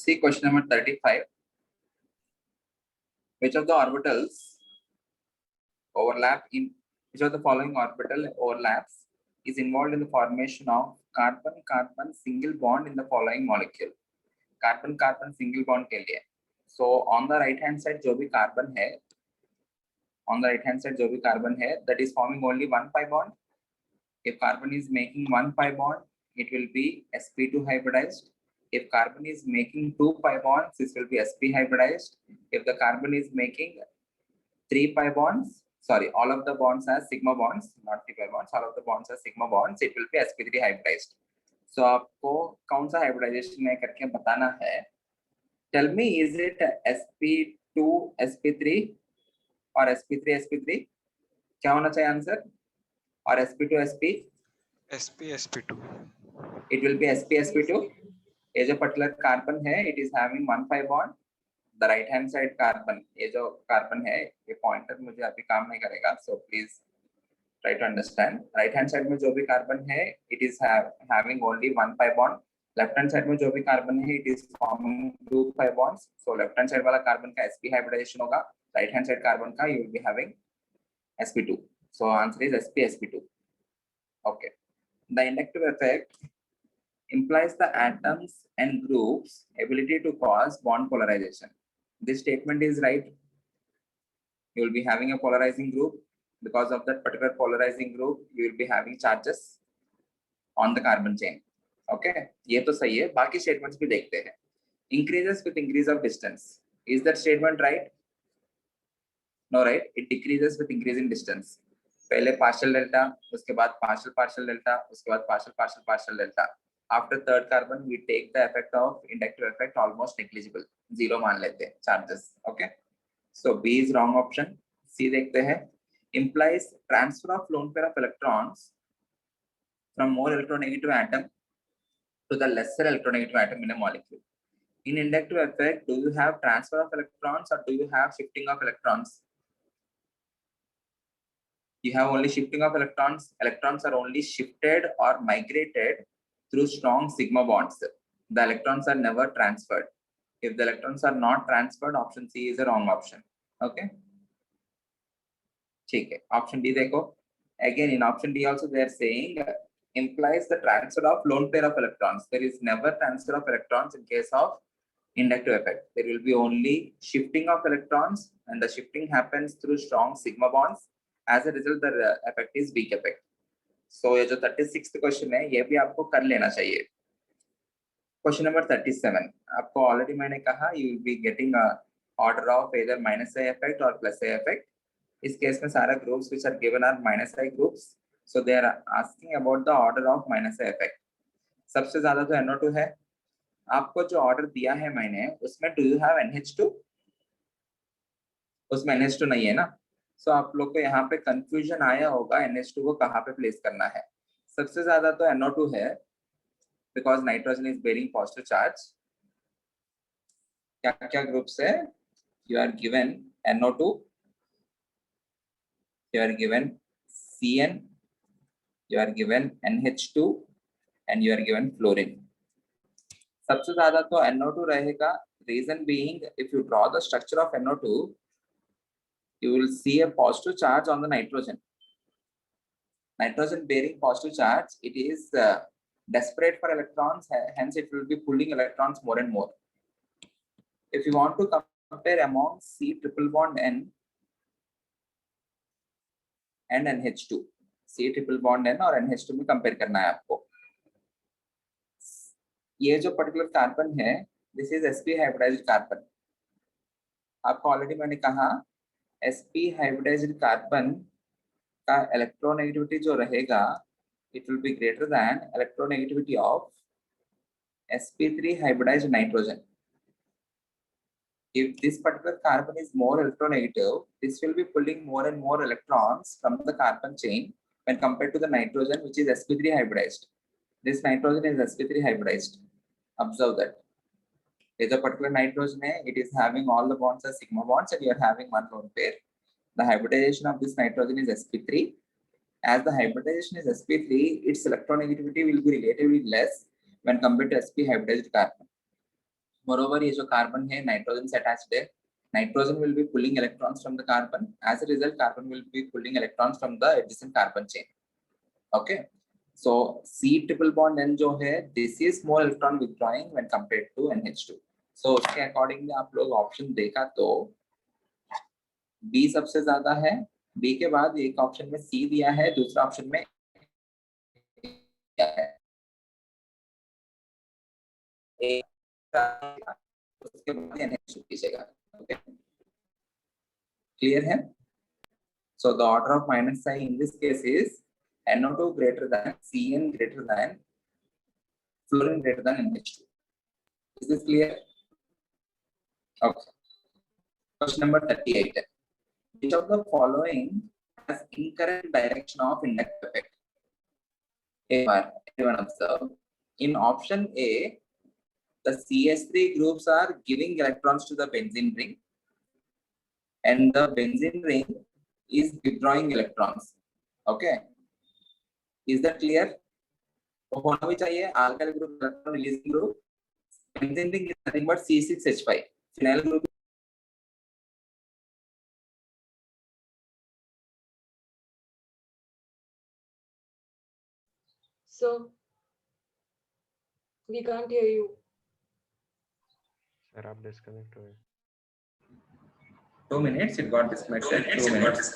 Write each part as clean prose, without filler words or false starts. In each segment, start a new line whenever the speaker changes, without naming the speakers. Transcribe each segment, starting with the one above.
See question number 35. Which of the orbitals overlap in which of the following orbital overlaps is involved in the formation of carbon-carbon single bond in the following molecule? Carbon-carbon single bond के लिए. So on the right hand side जो भी carbon है, that is forming only one pi bond. If carbon is making one pi bond, it will be sp2 hybridized. If carbon is making two pi bonds, this will be sp hybridized. If the carbon is making three pi bonds, sorry, all of the bonds are sigma bonds, not three pi bonds, all of the bonds are sigma bonds, it will be sp3 hybridized. So आपको कौन सा hybridization है करके बताना है. Tell me, is it sp2 sp3 और sp3 sp3? क्या होना चाहिए आंसर? और sp2 sp?
sp sp2.
It will be sp sp2. ये जो पर्टिकुलर कार्बन है, it is having one pi bond. The right hand side carbon, ये जो कार्बन है, ये पॉइंटर मुझे अभी काम नहीं करेगा, so please try to understand. Right hand side में जो भी कार्बन है, it is having only one pi bond. Left hand side में जो भी कार्बन है, it is forming two pi bonds. So left hand side वाला कार्बन का sp hybridization होगा, right hand side कार्बन का you will be having sp2. So answer is sp sp2. Okay. The inductive effect implies the atoms and groups ability to cause bond polarization. This statement is right. You will be having a polarizing group. Because of that particular polarizing group, you will be having charges on the carbon chain. Okay, ये तो सही है. बाकी statements भी देखते हैं. Increases with increase of distance. Is that statement right? No, right? It decreases with increasing distance. पहले partial delta, उसके बाद partial delta, उसके बाद partial delta. After third carbon, we take the effect of inductive effect almost negligible. Zero मान लेते हैं charges. Okay. So B is wrong option. C देखते हैं. Implies transfer of lone pair of electrons from more electronegative atom to the lesser electronegative atom in a molecule. In inductive effect, do you have transfer of electrons or do you have shifting of electrons? You have only shifting of electrons. Electrons are only shifted or migrated through strong sigma bonds. The electrons are never transferred. If the electrons are not transferred, option C is a wrong option. Okay. ठीक है. Option D देखो. Again, in option D also they are saying implies the transfer of lone pair of electrons. There is never transfer of electrons in case of inductive effect. There will be only shifting of electrons, and the shifting happens through strong sigma bonds. As a result, the effect is weak effect. So ये जो 36th question है, ये भी आपको कर लेना चाहिए. Question number 37. आपको already मैंने कहा you will be getting a order of either minus A effect or plus A effect. इस केस में सारा groups which are given are minus I groups. So they are asking about the order of minus A effect. सबसे ज्यादा तो NO2 है. आपको जो order दिया है मैंने, उसमें do you have NH2? उसमें NH2 नहीं है ना. So आप लोग को यहाँ पे confusion आया होगा NH2 को कहाँ पे place करना है. सबसे ज्यादा तो NO2 है, because nitrogen is bearing positive charge. क्या groups है? You are given NO2. You are given CN, you are given NH2, and you are given fluorine. सबसे ज़्यादा तो NO2 रहेगा. Reason being, if you draw the structure of NO2, you will see a positive charge on the nitrogen. Nitrogen bearing positive charge, it is desperate for electrons, hence it will be pulling electrons more and more. If you want to compare among C triple bond N and NH2, C triple bond N और NH2 में compare करना है आपको. ये जो particular carbon है, this is sp hybridised carbon. आपको already मैंने कहा sp हाइब्रिडाइज्ड कार्बन का इलेक्ट्रोनेगेटिविटी जो रहेगा, it will be greater than electronegativity of sp3 hybridized nitrogen. If this particular carbon is more electronegative, this will be pulling more and more electrons from the carbon chain when compared to the nitrogen, which is sp3 hybridized. This nitrogen is sp3 hybridized. Observe that. This particular nitrogen, it is having all the bonds as sigma bonds, and you are having one lone pair. The hybridization of this nitrogen is sp3. As the hybridization is sp3, its electronegativity will be relatively less when compared to sp hybridized carbon. Moreover, ये जो carbon है nitrogen से attached है. Nitrogen will be pulling electrons from the carbon. As a result, carbon will be pulling electrons from the adjacent carbon chain. Okay. So C triple bond N जो है, this is more electron withdrawing when compared to NH2. So उसके accordingly आप लोग option देखा तो B सबसे ज्यादा है. B के बाद एक ऑप्शन में C दिया है, दूसरा ऑप्शन में क्या है, उसके बाद NH2 कीजिएगा. Okay. Clear है? So the order of minus sign in this case is NO2 greater than Cn greater than fluorine greater than NH2. Is this clear? Okay. Question number 38. Which of the following has incorrect direction of inductive effect? Everyone observe. In option A, the CH3 groups are giving electrons to the benzene ring, and the benzene ring is withdrawing electrons. Okay. Is that clear? होना भी चाहिए. Alkyl group electron releasing group. Benzene ring is nothing but C6H5. Phenyl group.
So we can't hear you.
Sir आप disconnect हुए.
2 minutes. It got disconnected. 2 minutes.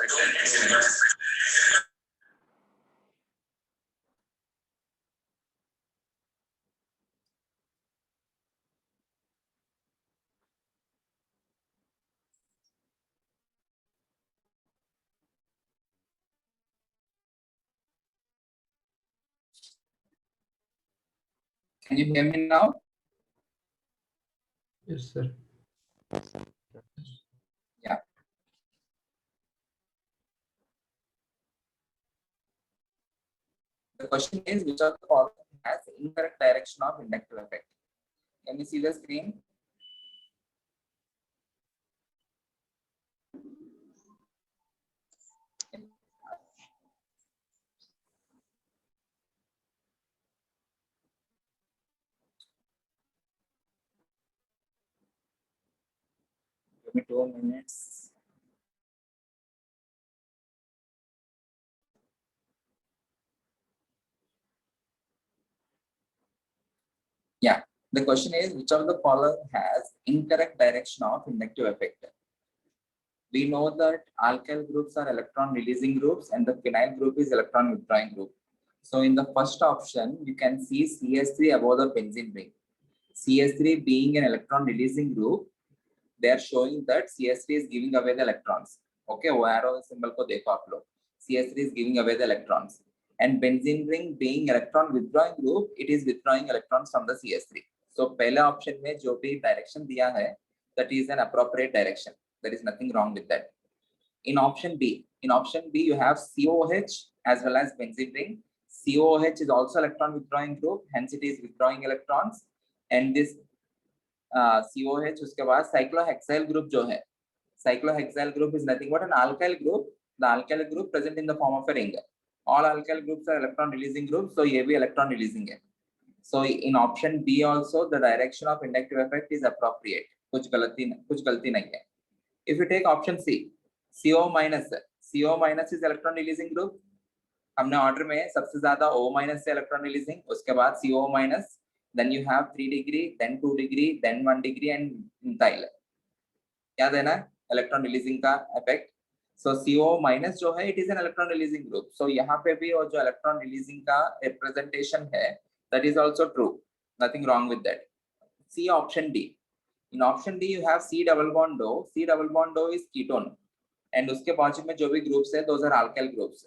Can you hear me now?
Yes, sir.
Yeah. The question is, which of the following has incorrect direction of inductive effect? Can you see the screen? Give me 2 minutes. Yeah. The question is, which of the following has incorrect direction of inductive effect? We know that alkyl groups are electron releasing groups and the phenyl group is electron withdrawing group. So in the first option, you can see CH3 above the benzene ring. CH3 being an electron releasing group, they are showing that CH3 is giving away the electrons. Okay, वो arrow symbol को देखो आप लोग. CH3 is giving away the electrons. And benzene ring being electron withdrawing group, it is withdrawing electrons from the CH3. So पहले option में जो भी direction दिया है, that is an appropriate direction. There is nothing wrong with that. In option B, you have COH as well as benzene ring. COH is also electron withdrawing group, hence it is withdrawing electrons. And this COH उसके बाद cyclohexyl group जो है, cyclohexyl group is nothing but an alkyl group. The alkyl group present in the form of a ring. All alkyl groups are electron releasing groups, so ये भी electron releasing है. So in option B also the direction of inductive effect is appropriate. कुछ गलती नहीं है. If you take option C, CO minus is electron releasing group. हमने order में सबसे ज़्यादा O minus से electron releasing, उसके बाद CO minus, then you have 3 degree, then 2 degree, then 1 degree and methyl. क्या देना है? Electron releasing का effect. So CO minus जो है, it is an electron releasing group. So यहाँ पे भी और जो electron releasing का representation है, that is also true. Nothing wrong with that. See option D. In option D you have C double bond O. C double bond O is ketone. And उसके पहुंचे में जो भी groups है, those are alkyl groups.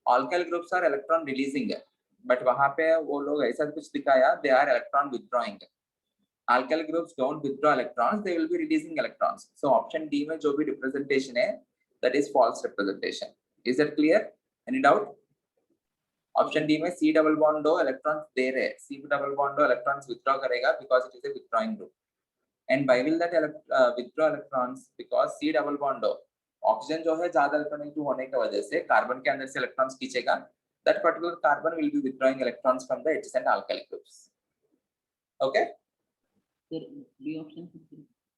Alkyl groups are electron releasing है, but वहाँ पे वो लोग ऐसा कुछ दिखाया, they are electron withdrawing. Alkyl groups don't withdraw electrons, they will be releasing electrons. So option D में जो भी representation है, that is false representation. Is that clear? Any doubt? Option D में C double bond O electrons दे रहे, C double bond O electrons withdraw करेगा because it is a withdrawing group. And why will that withdraw electrons? Because C double bond O oxygen जो है ज्यादा electronic होने की वजह से कार्बन के अंदर से इलेक्ट्रॉन्स खींचेगा. That particular carbon will be withdrawing electrons from the adjacent alkyl groups. Okay.
Sir, B option.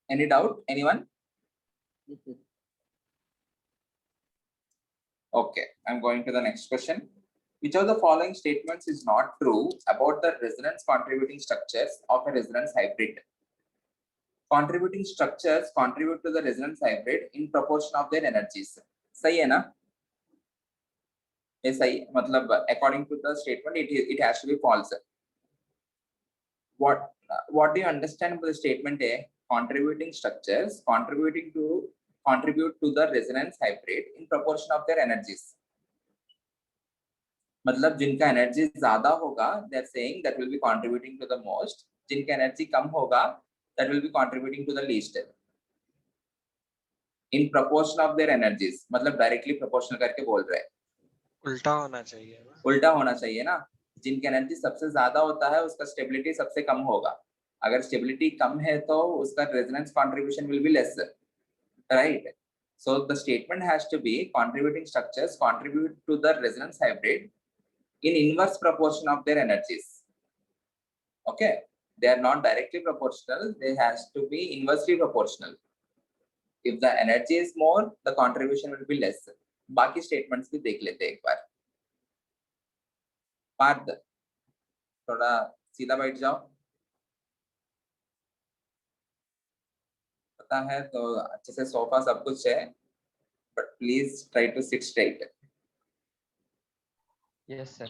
Any doubt? Anyone?
Yes, sir.
Okay, I'm going to the next question. Which of the following statements is not true about the resonance contributing structures of a resonance hybrid? Contributing structures contribute to the resonance hybrid in proportion of their energies. सही है ना? ये सही मतलब according to the statement it has to be false. What do you understand by the statement A? Contributing structures contribute to the resonance hybrid in proportion of their energies. मतलब जिनका energy ज्यादा होगा they are saying that will be contributing to the most, जिनका energy कम होगा that will be contributing to the least in proportion of their energies. मतलब directly proportional करके बोल रहे हैं,
उल्टा होना चाहिए ना?
उल्टा होना चाहिए ना, जिनका एनर्जी सबसे ज्यादा होता है उसका स्टेबिलिटी सबसे कम होगा, अगर स्टेबिलिटी कम है तो उसका resonance contribution will be less, right? So the statement has to be contributing structures contribute to the resonance hybrid in inverse proportion of their energies. Okay, they are not directly proportional, they has to be inversely proportional. If the energy is more, the contribution will be less. बाकी statements भी देख लेते हैं एक बार. पार्थ थोड़ा सीधा बैठ जाओ, पता है तो अच्छे से सोफा सब कुछ है, but please try to sit straight.
Yes, sir.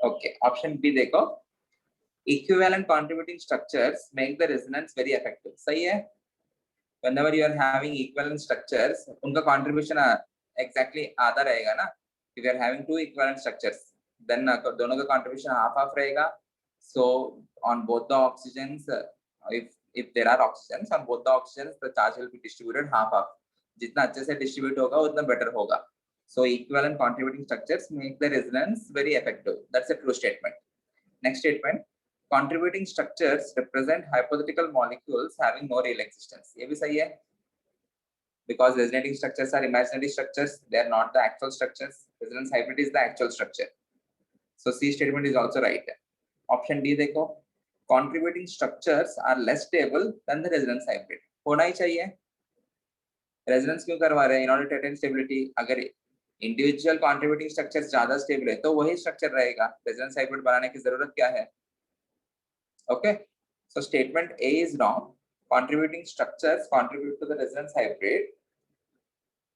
Okay, option B देखो, equivalent contributing structures make the resonance very effective. सही है? Whenever you are having equivalent structures, उनका contribution exactly आधा रहेगा ना. If you are having two equivalent structures, then दोनों का contribution half रहेगा. So on both the oxygens, if there are oxygens, on both the oxygens the charge will be distributed half. जितना अच्छे से distribute होगा उतना better होगा. So equivalent contributing structures make the resonance very effective. That's a true statement. Next statement, contributing structures represent hypothetical molecules having no real existence. ये भी सही है, because resonating structures are imaginary structures, they are not the actual structures. Resonance hybrid is the actual structure. So C statement is also right. Option D देखो, contributing structures are less stable than the resonance hybrid. होना ही चाहिए. Resonance क्यों करवा रहे हैं? In order to attain stability. अगर individual contributing structure ज्यादा stable है तो वही स्ट्रक्चर रहेगा, रेजोनेंस हाइब्रिड बनाने की जरूरत क्या है? Okay, so statement A is wrong. contributing structures contribute to the resonance hybrid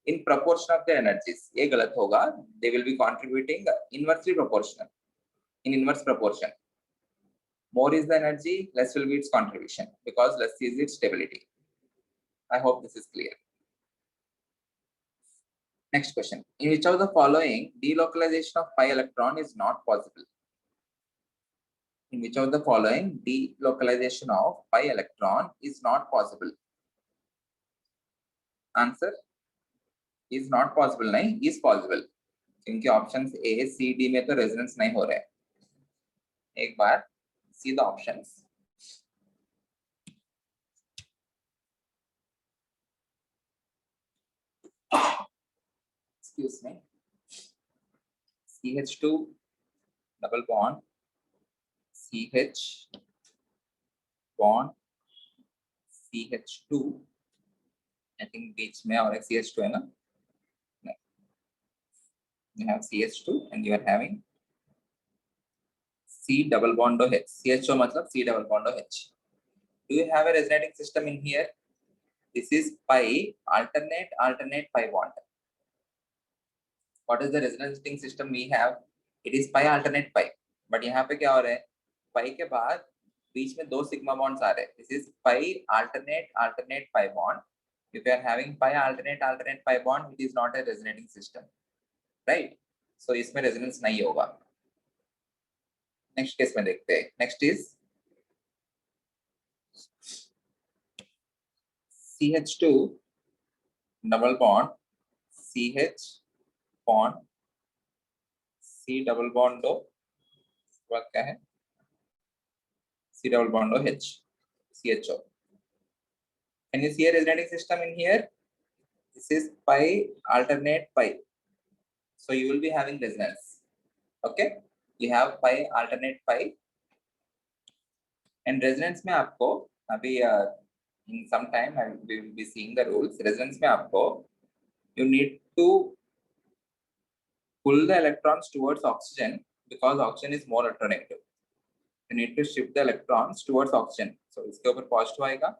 in proportion of their energies. ये गलत होगा, they will be contributing inversely proportional, in inverse proportion. More is the energy, less will be its contribution, because less is its stability. I hope this is clear. Next question. In which of the following delocalization of pi electron is not possible? In which of the following delocalization of pi electron is not possible? Answer is not possible नहीं, is possible. क्योंकि options A, C, D में तो resonance नहीं हो रहा है. एक बार see the options. Excuse me. CH2 double bond, CH bond, CH2. I think बीच में और एक CH2 है ना? You have CH2 and you are having C double bond H. CHO मतलब C double bond H. Do you have a resonating system in here? This is pi alternate pi bond. What is the resonating system we have? It is pi alternate pi. But यहाँ पे क्या हो रहा है? Pi के बाद बीच में दो sigma bonds आ रहे हैं. This is pi alternate pi bond. If you are having pi alternate pi bond, it is not a resonating system, right? So इसमें resonance नहीं होगा. Next case में देखते हैं. Next is CH2 double bond, CH bond, C double bond O. what क्या है? C double bond OH, CHO. Can you see a resonating system in here? This is pi alternate pi. So you will be having resonance. Okay, you have pi alternate pi. And resonance में आपको अभी in some time we will be seeing the rules. Resonance में आपको you need to pull the electrons towards oxygen because oxygen is more electronegative. You need to shift the electrons towards oxygen. So इसके ऊपर positive आएगा,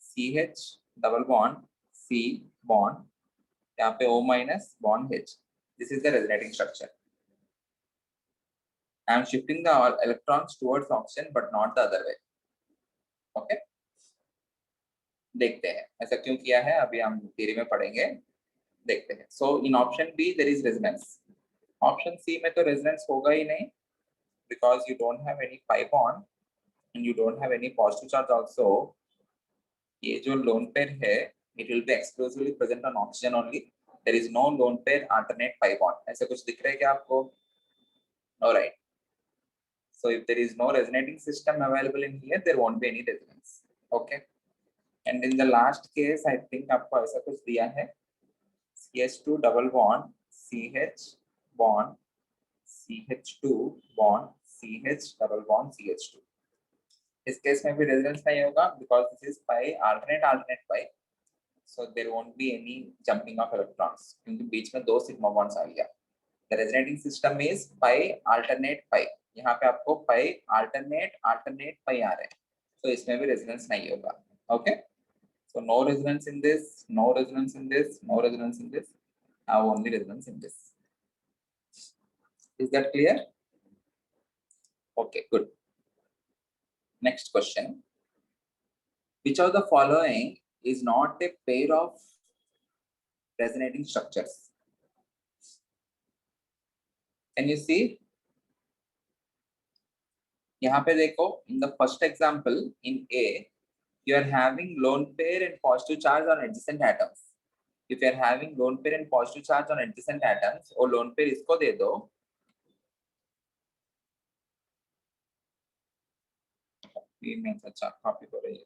CH double bond C bond, यहाँ पे O minus bond H. This is the resonating structure. I am shifting the electrons towards oxygen but not the other way. Okay? देखते हैं ऐसा क्यों किया है, अभी हम थ्योरी में पढ़ेंगे, देखते हैं. So in option B there is resonance. Option C में तो resonance होगा ही नहीं because you don't have any pi bond and you don't have any positive charge also. ये जो lone pair है, it will be exclusively present on oxygen only. There is no lone pair alternate pi bond. ऐसा कुछ दिख रहा है क्या आपको? Alright. So if there is no resonating system available in here, there won't be any resonance. Okay. And in the last case, I think आपको ऐसा कुछ दिया है, CH2 double bond CH bond CH2 bond CH double bond CH2. इस case में भी resonance नहीं होगा because this is pi alternate pi, so there won't be any jumping of electrons क्योंकि बीच में दो सिग्मा बॉन्ड्स आ गया. The resonating system is pi alternate pi. यहाँ पे आपको pi alternate pi आ रहे हैं, तो इसमें भी रेजोनेंस नहीं होगा. Okay. So no resonance in this, no resonance in this, no resonance in this. I have only resonance in this. Is that clear? Okay, good. Next question. Which of the following is not a pair of resonating structures? Can you see? यहाँ पे देखो, in the first example in A, you are having lone pair and positive charge on adjacent atoms. If you are having lone pair and positive charge on adjacent atoms, और lone pair इसको दे दो, अच्छा copy हो रही है.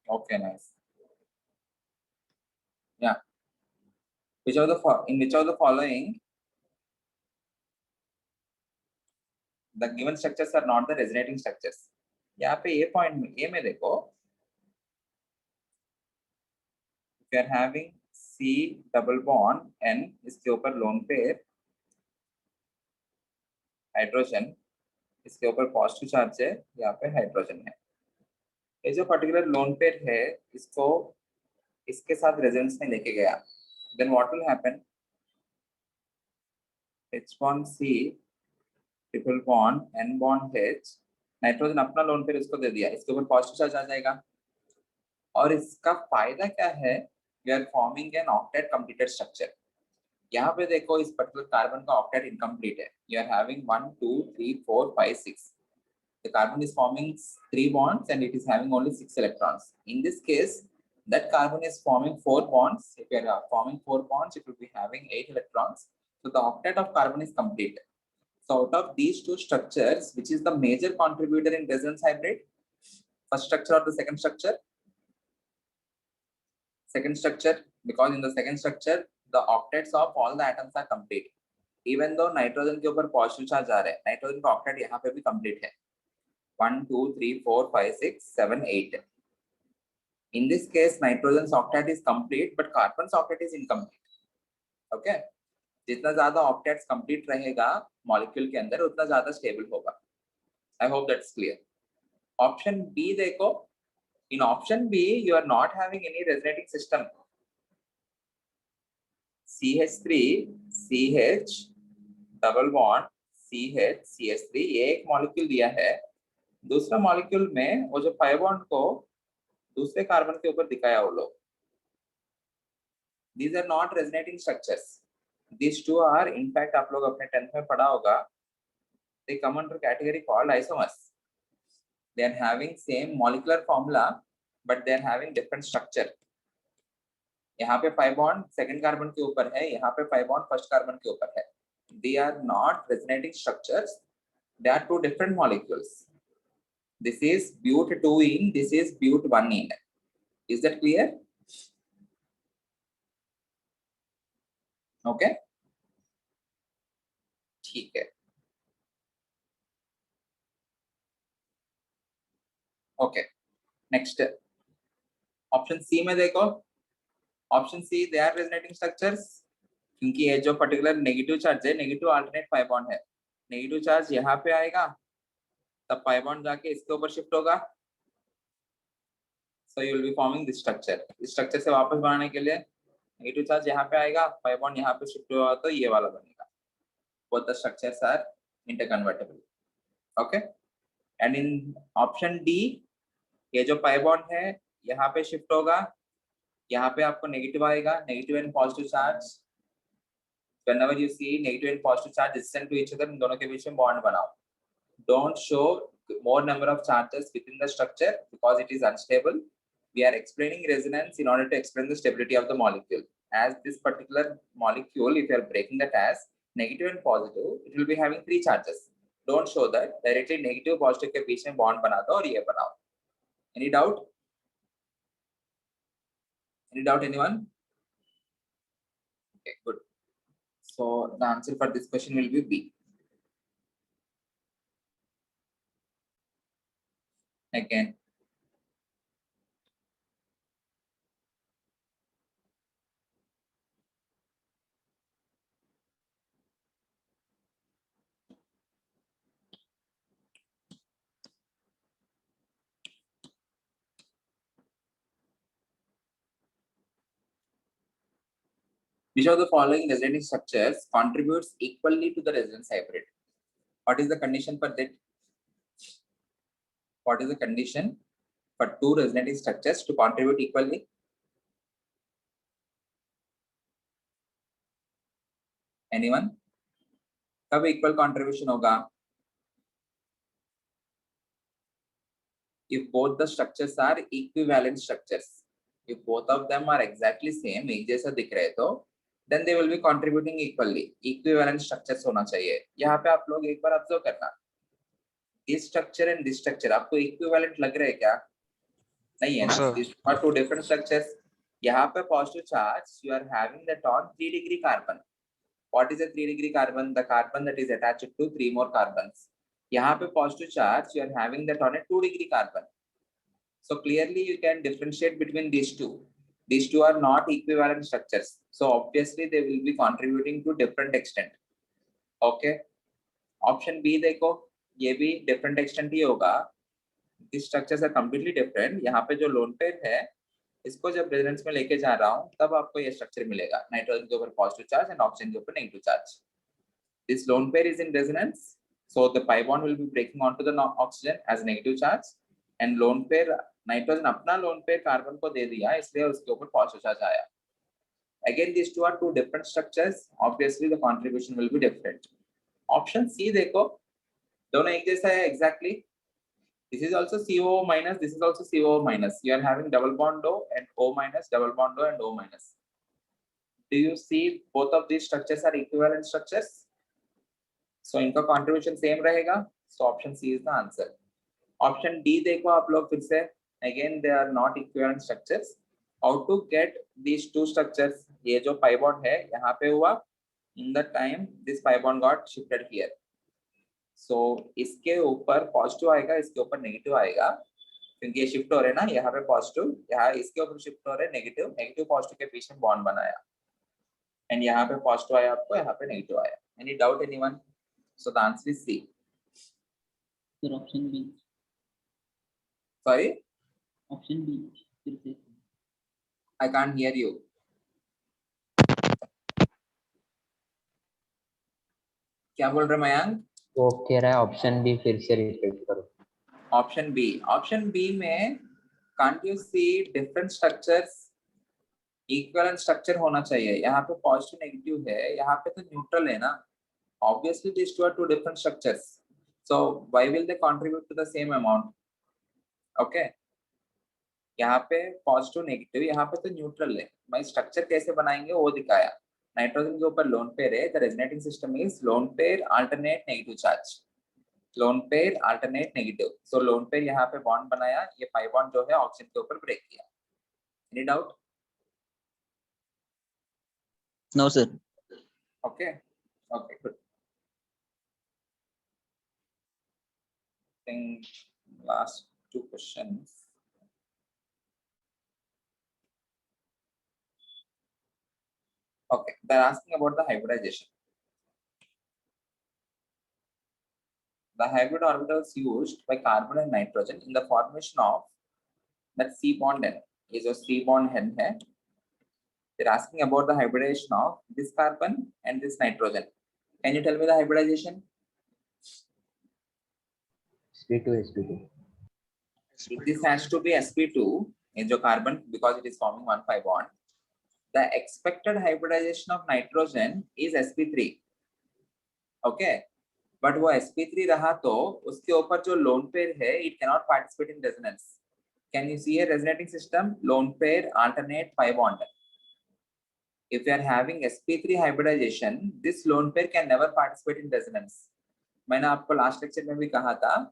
Okay, nice. Yeah. In which of the following the given structures are not the resonating structures? यहाँ पे A point में A में देखो, if you are having C double bond N, इसके ऊपर lone pair हाइड्रोजन, इसके ऊपर पॉजिटिव चार्ज है, यहाँ पे हाइड्रोजन है. ये जो पर्टिकुलर लोन पेयर है, इसको इसके साथ रेजोनेंस में लेके गया, then what will happen? H bond C triple bond N bond H, nitrogen अपना लोन पेयर इसको दे दिया, इसके ऊपर पॉजिटिव चार्ज आ जाएगा. और इसका फायदा क्या है? We are forming an octet completed structure. यहाँ पे देखो, इस पर्टिकुलर कार्बन का ऑक्टेट इनकम्प्लीट है. You are having 1 2 3 4 5 6. The carbon is forming 3 bonds and it is having only 6 electrons. In this case, that carbon is forming 4 bonds. If you are forming 4 bonds, it will be having 8 electrons. So the octet of carbon is complete. So out of these two structures, which is the major contributor in resonance hybrid? First structure or the second structure? Second structure, because in the second structure, the octets of all the atoms are complete. Even though nitrogen के ऊपर positive charge आ रहा है, nitrogen का octet यहाँ पे भी complete है. 1 2 3 4 5 6 7 8. In this case, nitrogen's octet is complete, but carbon's octet is incomplete. Okay? जितना ज्यादा octets complete रहेगा मॉलिक्यूल के अंदर, उतना ज्यादा स्टेबल होगा. I hope that's clear. Option B देखो. In option B, you are not having any resonating system. CH3 CH double bond CH CH3, ये एक मॉलिक्यूल दिया है. दूसरा मॉलिक्यूल में वो जो पाई बॉन्ड को दूसरे कार्बन के ऊपर दिखाया वो लोग, these are not resonating structures. These two are, in fact, आप लोग अपने 10th में पढ़ा होगा, they come under category called isomers. They are having same molecular formula, but they are having different structure. यहाँ पे पाई बॉन्ड सेकंड कार्बन के ऊपर है, यहाँ पे पाई बॉन्ड फर्स्ट कार्बन के ऊपर है. They are not resonating structures. They are two different molecules. This is but 2 in, this is but 1 in. Is that clear? Okay. ठीक है. ओके नेक्स्ट ऑप्शन सी में देखो, option C they are resonating structures, क्योंकि ये जो particular negative charge है, negative alternate pi bond है, negative charge यहाँ पे आएगा, तब पाई बॉन्ड जाके इसके ऊपर शिफ्ट होगा, so you will be forming this structure. इस स्ट्रक्चर से वापस बनाने के लिए नेगेटिव चार्ज यहाँ पे आएगा, पाई बॉन्ड यहाँ पे शिफ्ट हुआ तो ये वाला बनेगा। Both the structures are interconvertible. Okay, and in option D ये जो पाई बॉन्ड है यहाँ पे शिफ्ट होगा, यहाँ पे आपको नेगेटिव आएगा, negative and positive charge, whenever you see negative and positive charge distant to each other, इन दोनों के बीच में बॉन्ड बनाओ। Don't show more number of charges within the structure because it is unstable. We are explaining resonance in order to explain the stability of the molecule. As this particular molecule, if you are breaking that as negative and positive, it will be having 3 charges. Don't show that, directly negative positive के बीच में bond बना दो और ये बनाओ। Any doubt? Any doubt anyone? Okay, good. So the answer for this question will be B. Again, which of the following resonating structures contributes equally to the resonance hybrid? What is the condition for that? What is the condition for 2 resonating structures to contribute equally? Anyone? कब equal contribution होगा? If both the structures are equivalent structures, if both of them are exactly same, एक जैसा दिख रहे तो then they will be contributing equally. Equivalent structures होना चाहिए। यहाँ पे आप लोग एक बार ऑब्जर्व करना, this structure and this structure आपको equivalent लग रहे हैं क्या? नहीं है ना, these are 2 different structures. यहाँ पे positive charge you are having that on 3 degree carbon. What is a 3 degree carbon? The carbon that is attached to 3 more carbons. यहाँ पे positive charge you are having that on a 2 degree carbon. So clearly you can differentiate between these two. These two are not equivalent structures. So obviously they will be contributing to different extent. Okay. Option B देखो, ये भी different extent ही होगा। These structures are completely different. यहाँ पे जो lone pair है, इसको जब रेजोनेंस में लेके जा रहा हूँ तब आपको ये स्ट्रक्चर मिलेगा, नाइट्रोजन के ऊपर पॉजिटिव चार्ज एंड ऑक्सीजन के ऊपर negative charge. This lone pair is in resonance, so the pi bond will be breaking onto the oxygen as negative charge, and lone pair nitrogen अपना lone pair carbon को दे दिया, इसलिए उसके ऊपर positive charge आया। Again these two are 2 different structures, obviously the contribution will be different. Option C देखो, दोनों एक जैसा है exactly. This is also COO minus, this is also COO minus. You are having double bond O and O minus, double bond O and O minus. Do you see both of these structures are equivalent structures? So इनका contribution same रहेगा. So option C is the answer. Option D देखो आप लोग फिर से, again they are not equivalent structures. How to get these 2 structures? ये जो pi bond है यहाँ पे हुआ, in the time this pi bond got shifted here. So इसके ऊपर पॉजिटिव आएगा, इसके ऊपर नेगेटिव आएगा, क्योंकि ये शिफ्ट हो रहे हैं ना, यहाँ पे पॉजिटिव, यहाँ इसके ऊपर शिफ्ट हो रहे हैं नेगेटिव, नेगेटिव पॉजिटिव के बीच में बॉन्ड बनाया, एंड यहाँ पे पॉजिटिव आया आपको, यहाँ पे नेगेटिव आया। Any doubt anyone? So the answer is C.
Sir option B.
Sorry,
option B फिर से।
I can't hear you. क्या बोल रहे मयंक?
वो कह रहा है ऑप्शन बी फिर से रिपीट करो।
ऑप्शन बी में can't you see different structures? Equivalent structure होना चाहिए। यहाँ पे पॉजिटिव नेगेटिव है, यहाँ पे तो न्यूट्रल है ना। Obviously these two are 2 different structures, so why will they contribute to the same amount? Okay, यहाँ पे पॉजिटिव नेगेटिव, यहाँ पे तो न्यूट्रल है। मैं स्ट्रक्चर कैसे बनाएंगे वो दिखाया। नाइट्रोजन के ऊपर लोन पेयर है, the resonating system is lone pair alternate negative charge, lone pair alternate negative. So lone pair यहाँ पे बॉन्ड बनाया, ये पाई बॉन्ड जो है ऑक्सीजन के ऊपर ब्रेक किया। Any doubt?
No sir.
Okay okay good. Think last two questions. Okay, they're asking about the hybridization. The hybrid orbitals used by carbon and nitrogen in the formation of that C bond N is a C bond N hai. They're asking about the hybridization of this carbon and this nitrogen. Can you tell me the hybridization?
sp2 sp2
This has to be sp2 in the carbon because it is forming 1,5 bond. The expected hybridization of nitrogen is sp3. Okay, but वो sp3 रहा तो उसके ऊपर जो lone pair है, it cannot participate in resonance. Can you see a resonating system? Lone pair alternate pi bond. If you are having sp3 hybridization, this lone pair can never participate in resonance. मैंने आपको last lecture में भी कहा था,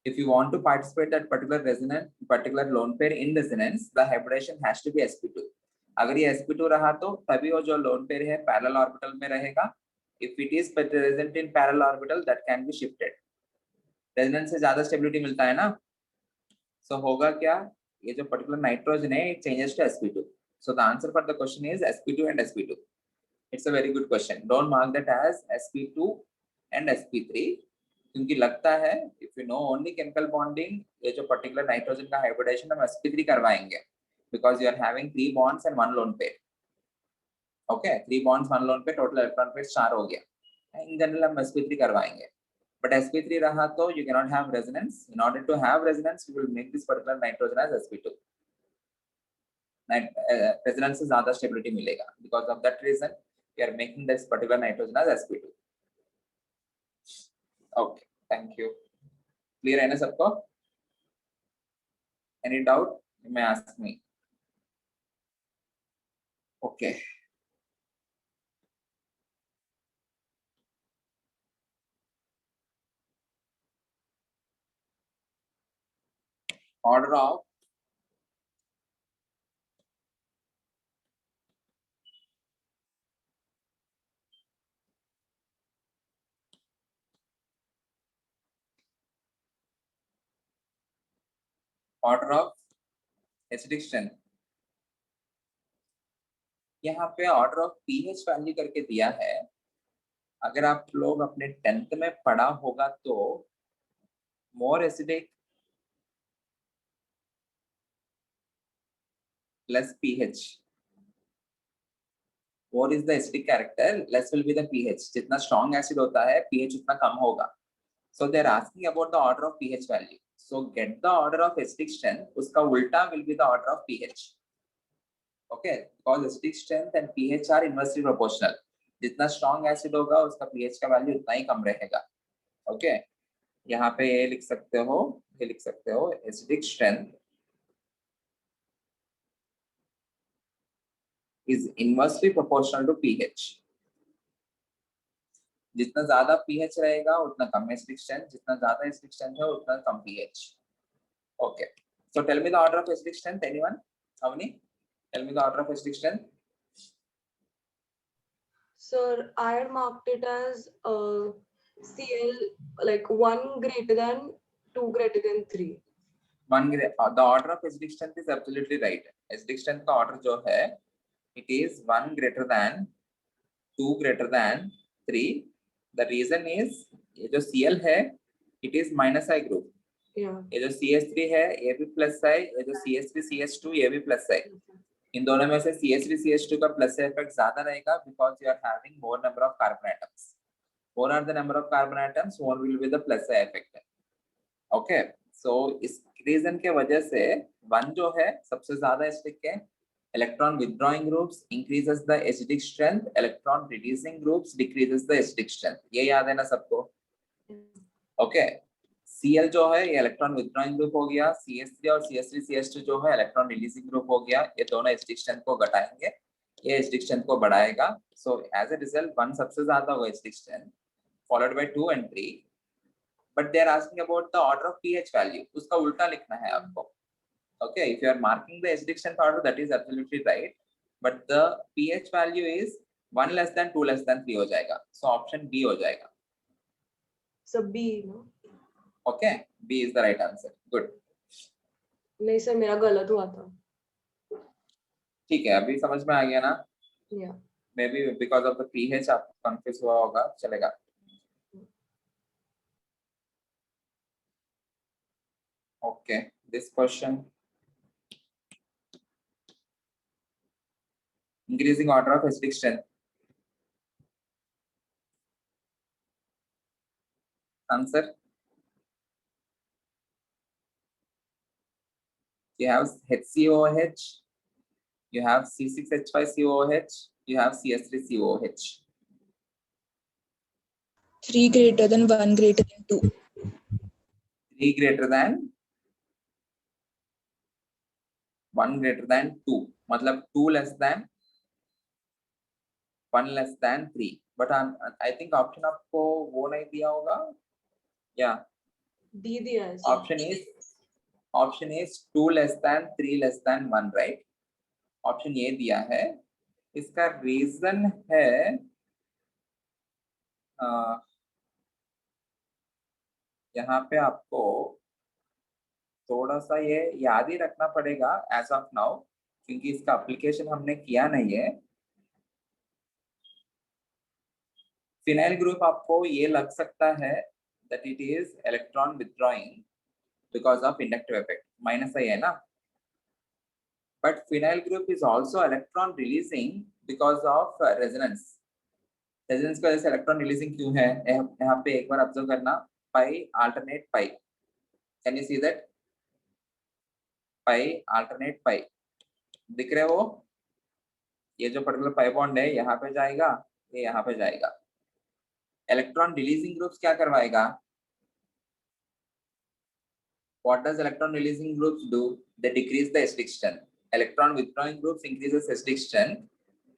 if you want to participate that particular lone pair in resonance, the hybridization has to be sp2. अगर ये sp2 रहा तो तभी वो जो lone pair है parallel orbital में रहेगा. If it is present in parallel orbital, that can be shifted. Resonance से ज्यादा stability मिलता है ना, so होगा क्या, ये जो particular nitrogen है it changes to sp2. So the answer for the question is sp2 and sp2. It's a very good question. Don't mark that as sp2 and sp3 क्योंकि लगता है if you know only chemical bonding, ये जो particular nitrogen का hybridization हम sp3 करवाएंगे because you are having 3 bonds and 1 lone pair. Okay, 3 bonds 1 lone pair, total electron pairs 4 हो गया. In general हम sp3 करवाएंगे. But sp3 रहा तो you cannot have resonance. In order to have resonance, you will make this particular nitrogen as sp2. Resonance से ज़्यादा stability मिलेगा. Because of that reason, we are making this particular nitrogen as sp2. Okay, thank you. Clear है ना सबको? Any doubt? You may ask me. Okay. Order of acidic strength. यहाँ पे order of pH value करके दिया है. अगर आप लोग अपने 10th में पढ़ा होगा तो more acidic less pH. More is the acidic character, less will be the pH. जितना strong acid होता है pH उतना कम होगा. So they are asking about the order of pH value. So get the order of acidic strength. उसका उल्टा will be the order of pH. Okay, because acidic strength and pH are inversely proportional. जितना strong acid होगा उसका pH का value उतना ही कम रहेगा. Okay, यहाँ पे ये लिख सकते हो, acidic strength is inversely proportional to pH. जितना ज्यादा pH रहेगा उतना कम acidic strength, जितना ज्यादा acidic strength है उतना कम pH. Okay, so tell me the order of acidic strength. Anyone? Avani? Tell me the order of acidic strength.
Sir, I had marked it as Cl like 1 greater than 2 greater than 3.
The order of acidic strength is absolutely right. Acidic strength का order जो है, it is 1 greater than 2 greater than 3. The reason is ये जो Cl है, it is minus I group.
Yeah.
ये जो CS3 है, ये भी plus I. ये जो CS3 CS2 ये भी plus I. इन दोनों में से CS3 CS2 का plus effect ज्यादा रहेगा because you are having more number of carbon atoms. More are the number of carbon atoms, more will be the plus effect. Okay, so इस reason के वजह से 1 जो है सबसे ज्यादा acidic है. Electron withdrawing groups increases the acidic strength. Electron releasing groups decreases the acidic strength. ये याद है ना सबको? Okay. Cl जो है ये इलेक्ट्रॉन विथड्रॉइंग ग्रुप हो गया. CS3 और CS3 CS2 जो है इलेक्ट्रॉन रिलीजिंग ग्रुप हो गया. ये दोनों एसिडिक स्ट्रेंथ को घटाएंगे, ये एसिडिक स्ट्रेंथ को बढ़ाएगा. सो एज अ रिजल्ट 1 सबसे ज्यादा होगा acidic strength, followed by 2 and 3. But they are asking about the order of pH value. उसका उल्टा लिखना है आपको. Okay, if you are marking the acidic strength order, that is absolutely right, but the pH value is 1 less than 2 less than 3 हो जाएगा. So option B हो जाएगा.
So B, no?
Okay, B is the right answer. Good.
नहीं sir, मेरा गलत हुआ था.
ठीक है, अभी समझ में आ गया ना.
या
may be because of the pH आप कंफ्यूज हुआ होगा, चलेगा. Okay, this question, increasing order of acidic strength. Answer. You have HCOOH, you have C6H5COOH, you have CS3COOH.
3 greater than 1 greater than 2.
3 greater than 1 greater than 2. मतलब 2 less than 1 less than 3. But I think option आपको वो नहीं दिया होगा. Yeah.
D दिया है sir.
Option is 2 less than 3 less than 1, right? Option ये दिया है. इसका रीजन है यहाँ पे आपको थोड़ा सा ये याद ही रखना पड़ेगा एज ऑफ नाउ, क्योंकि इसका एप्लीकेशन हमने किया नहीं है. फिनाइल ग्रुप आपको ये लग सकता है that it is electron withdrawing because of inductive effect, minus है ना. But phenyl group is also electron releasing because of resonance. Resonance की वजह से electron releasing क्यों है? यहाँ पे एक बार ऑब्जर्व करना, pi alternate pi. Can you see that? Pi alternate pi. दिख रहे हो? ये जो पर्टिकुलर pi बॉन्ड है यहाँ पे जाएगा, ये यहाँ पे जाएगा. इलेक्ट्रॉन रिलीजिंग ग्रुप्स क्या करवाएगा? What does electron releasing groups do? They decrease the acidic strength. Electron withdrawing groups increases acidic strength.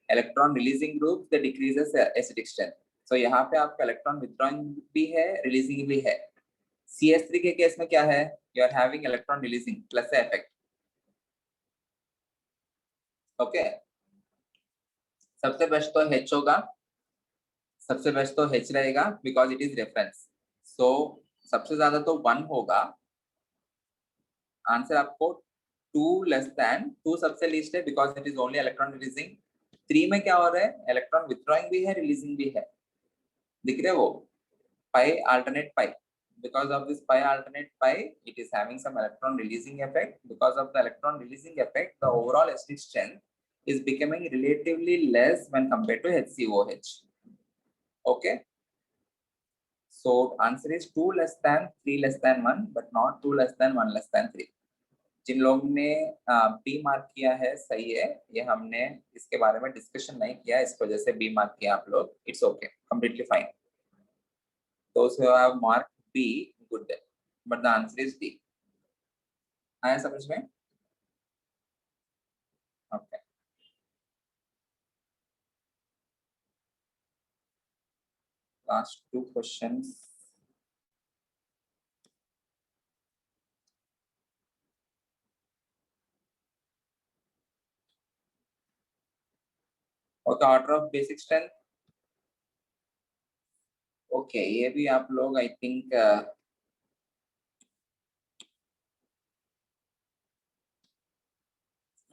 Electron releasing groups they decreases acidic strength. So यहाँ पे आपका electron withdrawing भी है, releasing भी है. CS3 के केस में क्या है? You are having electron releasing plus the effect. Okay. सबसे बेस्ट तो H होगा, सबसे बेस्ट तो H रहेगा because it is reference. So सबसे ज्यादा तो 1 होगा. आंसर आपको 2 less than 2 सबसे लीस्ट है because it is only electron releasing. 3 में क्या हो रहा है? इलेक्ट्रॉन विथड्रॉइंग भी है, रिलीजिंग भी है. दिख रहे वो? pi alternate pi. Because of this pi alternate pi, it is having some electron releasing effect. Because of the electron releasing effect, the overall acidic strength is becoming relatively less when compared to HCOH. Okay. So answer is 2 less than 3 less than 1, but not 2 less than 1 less than 3. जिन लोगों ने B mark किया है सही है, ये हमने इसके बारे में डिस्कशन नहीं किया, इस वजह से बी मार्क किया आप लोग. It's okay, completely fine. Those who have marked B, good then, but the answer is D. आया समझ में? Okay. Last 2 questions. Okay, order of basic strength. Okay, ये भी आप लोग I think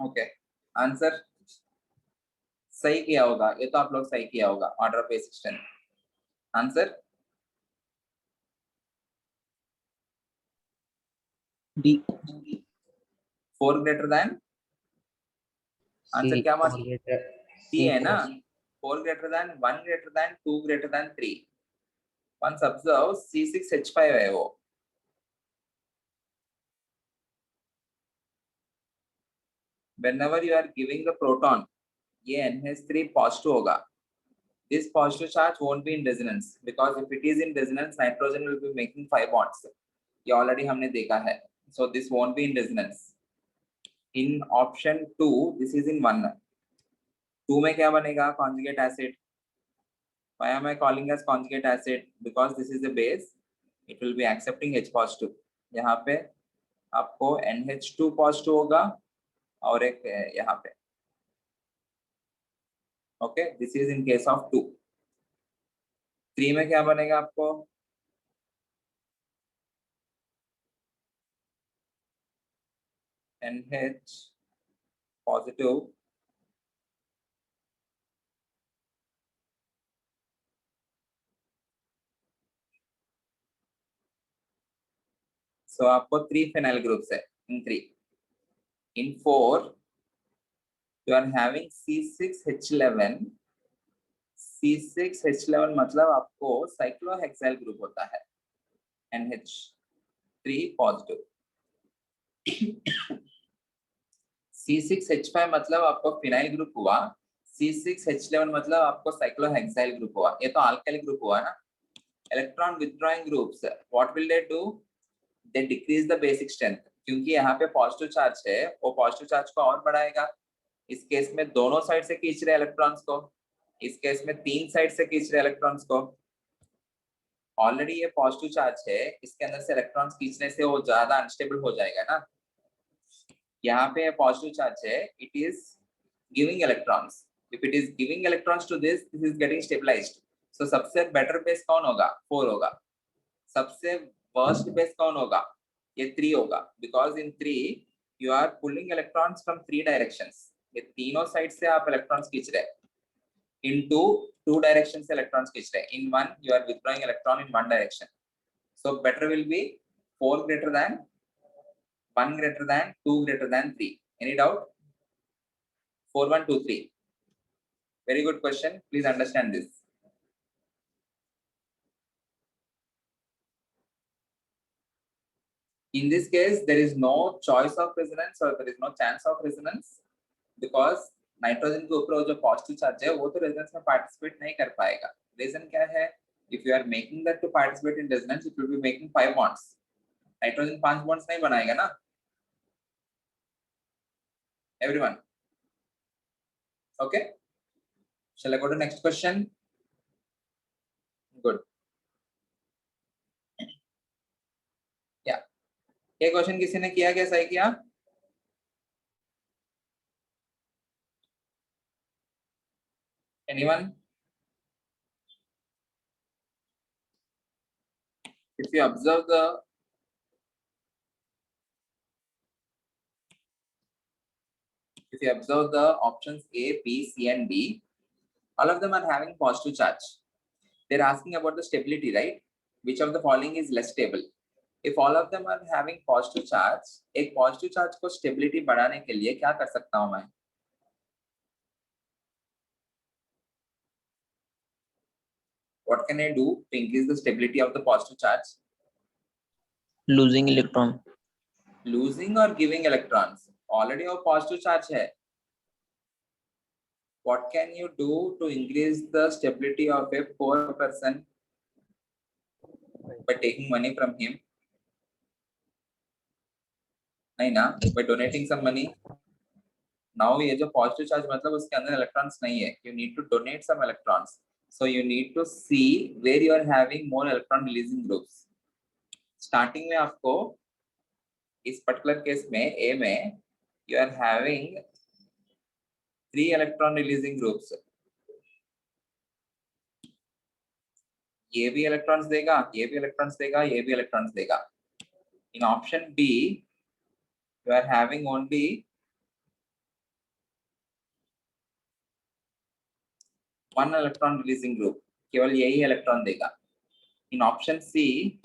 okay, आंसर सही किया होगा, ये तो आप लोग सही किया होगा. Order of basic strength. Answer
D.
4 greater than. Answer क्या मार्क? C है ना. 4 greater than 1 greater than 2 greater than 3. Once observe C6H5 है वो. Whenever you are giving the proton, ये NH3 positive होगा. This positive charge won't be in resonance because if it is in resonance, nitrogen will be making 5 bonds. ये already हमने देखा है. So this won't be in resonance. In option 2, this is in 1. 2 में क्या बनेगा? Conjugate acid. Why am I calling as conjugate acid? Because this is the base. It will be accepting H positive. यहाँ पे आपको NH2 positive होगा और एक यहाँ पे. Okay, this is in case of 2. 3 में क्या बनेगा आपको? NH positive so आपको 3 phenyl groups है in 3. In 4 you are having C6H11. C6H11 मतलब आपको cyclohexyl group होता है NH3 positive. C6H5 मतलब आपको phenyl group हुआ. C6H11 मतलब आपको cyclohexyl group हुआ. ये तो alkyl group हुआ ना. Electron withdrawing groups, what will they do? They decrease the basic strength. क्योंकि यहाँ पे पॉजिटिव चार्ज है, वो पॉजिटिव चार्ज को और बढ़ाएगा. इस केस में दोनों साइड से खींच रहे इलेक्ट्रॉन्स को, इस केस में 3 साइड से खींच रहे इलेक्ट्रॉन्स को. ऑलरेडी ये पॉजिटिव चार्ज है, इसके अंदर से इलेक्ट्रॉन्स खींचने से वो ज्यादा अनस्टेबल हो जाएगा ना. यहाँ पे पॉजिटिव चार्ज है, it is giving electrons. If it is giving electrons to this is getting stabilized. So सबसे बेटर बेस कौन होगा? 4 होगा. सबसे वर्स्ट बेस कौन होगा? ये 3 होगा. Because in 3 you are pulling electrons from 3 directions. ये तीनों साइड से आप इलेक्ट्रॉन्स खींच रहे हैं. इन टू डायरेक्शन से इलेक्ट्रॉन्स खींच रहे हैं. In one you are withdrawing electron in one direction. So better will be 4 greater than 1 greater than 2 greater than 3. Any doubt? 4 1 2 3. Very good question. Please understand this. In this case, there is no choice of resonance or there is no chance of resonance because nitrogen के ऊपर जो positive charge है वो तो resonance में participate नहीं कर पाएगा. रीजन क्या है? If you are making that to participate in resonance it will be making 5 bonds. Nitrogen 5 bonds नहीं बनाएगा ना. Everyone okay? Shall I go to next question? Good. Yeah. ये क्वेश्चन किसी ने किया क्या? सही किया? Anyone? If you observe the options A, B, C, and D, all of them are having positive charge. They're asking about the stability, right? Which of the following is less stable? If all of them are having positive charge, एक positive charge को stability बढ़ाने के लिए क्या कर सकता हूँ मैं? What can I do to increase the stability of the positive charge?
Losing electron.
Losing or giving electrons? Already वो positive charge है. What can you do to increase the stability of a poor person by taking money from him? नहीं ना, by donating some money. Now ये जो positive charge मतलब उसके अंदर electrons नहीं है. You need to donate some electrons. So you need to see where you are having more electron releasing groups. Starting में आपको इस particular case में A में you are having 3 electron releasing groups. ये भी electrons देगा, ये भी electrons देगा, ये भी electrons देगा. In option B, you are having only one electron releasing group. केवल यही electron देगा. In option C,